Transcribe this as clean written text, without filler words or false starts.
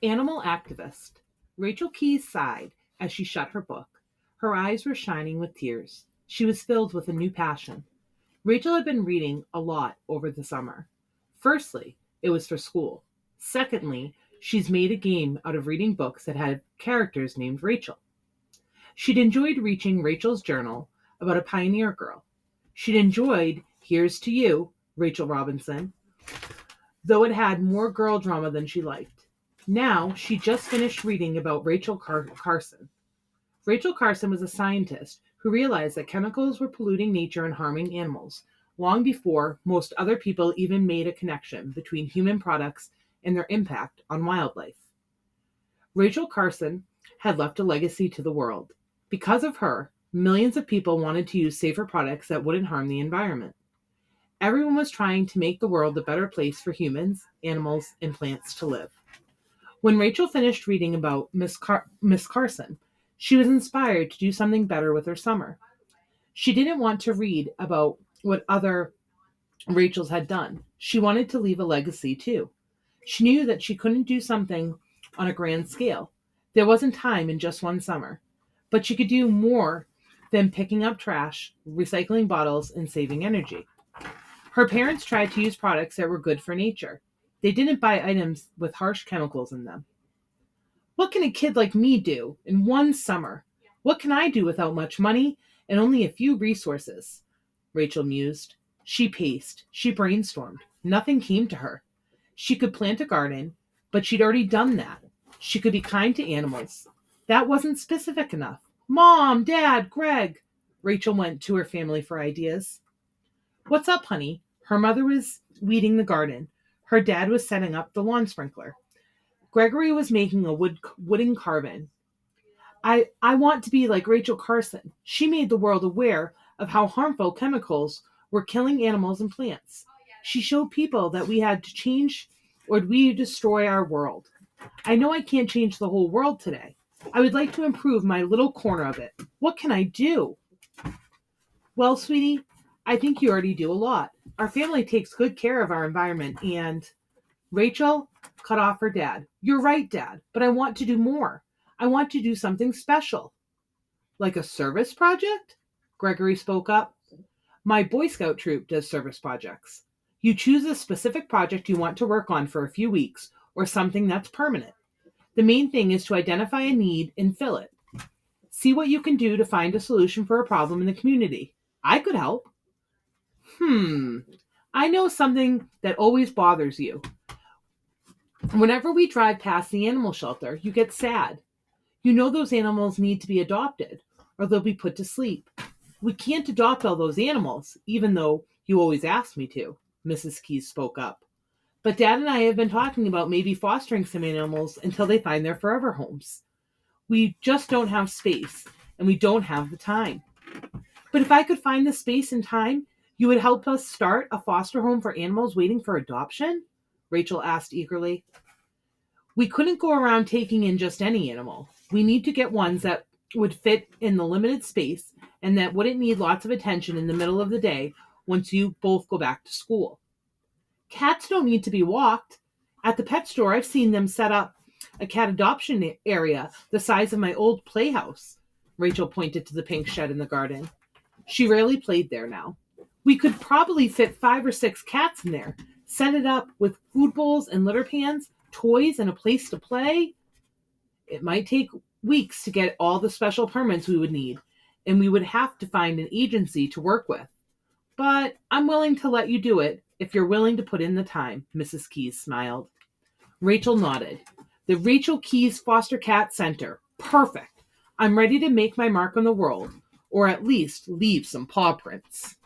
Animal activist. Rachel Keyes sighed as she shut her book. Her eyes were shining with tears. She was filled with a new passion. Rachel had been reading a lot over the summer. Firstly, it was for school. Secondly, she's made a game out of reading books that had characters named Rachel. She'd enjoyed reaching Rachel's journal about a pioneer girl. She'd enjoyed Here's to You, Rachel Robinson, though it had more girl drama than she liked. Now, she just finished reading about Rachel Carson. Rachel Carson was a scientist who realized that chemicals were polluting nature and harming animals long before most other people even made a connection between human products and their impact on wildlife. Rachel Carson had left a legacy to the world. Because of her, millions of people wanted to use safer products that wouldn't harm the environment. Everyone was trying to make the world a better place for humans, animals, and plants to live. When Rachel finished reading about Miss Carson, she was inspired to do something better with her summer. She didn't want to read about what other Rachels had done. She wanted to leave a legacy too. She knew that she couldn't do something on a grand scale. There wasn't time in just one summer. But she could do more than picking up trash, recycling bottles, and saving energy. Her parents tried to use products that were good for nature. They didn't buy items with harsh chemicals in them. What can a kid like me do in one summer? What can I do without much money and only a few resources? Rachel mused. She paced. She brainstormed. Nothing came to her. She could plant a garden, but she'd already done that. She could be kind to animals. That wasn't specific enough. Mom, Dad, Greg. Rachel went to her family for ideas. What's up, honey? Her mother was weeding the garden. Her dad was setting up the lawn sprinkler. Gregory was making a wooden carving. I want to be like Rachel Carson. She made the world aware of how harmful chemicals were killing animals and plants. She showed people that we had to change or we destroy our world. I know I can't change the whole world today. I would like to improve my little corner of it. What can I do? Well, sweetie, I think you already do a lot. Our family takes good care of our environment and Rachel cut off her dad. You're right, Dad, but I want to do more. I want to do something special. Like a service project? Gregory spoke up. My Boy Scout troop does service projects. You choose a specific project you want to work on for a few weeks or something that's permanent. The main thing is to identify a need and fill it. See what you can do to find a solution for a problem in the community. I could help. I know something that always bothers you. Whenever we drive past the animal shelter, you get sad. You know those animals need to be adopted, or they'll be put to sleep. We can't adopt all those animals, even though you always ask me to, Mrs. Keyes spoke up. But Dad and I have been talking about maybe fostering some animals until they find their forever homes. We just don't have space, and we don't have the time. But if I could find the space and time, you would help us start a foster home for animals waiting for adoption? Rachel asked eagerly. We couldn't go around taking in just any animal. We need to get ones that would fit in the limited space and that wouldn't need lots of attention in the middle of the day once you both go back to school. Cats don't need to be walked. At the pet store, I've seen them set up a cat adoption area the size of my old playhouse. Rachel pointed to the pink shed in the garden. She rarely played there now. We could probably fit 5 or 6 cats in there, set it up with food bowls and litter pans, toys, and a place to play. It might take weeks to get all the special permits we would need, and we would have to find an agency to work with. But I'm willing to let you do it if you're willing to put in the time, Mrs. Keyes smiled. Rachel nodded. The Rachel Keyes Foster Cat Center. Perfect. I'm ready to make my mark on the world, or at least leave some paw prints.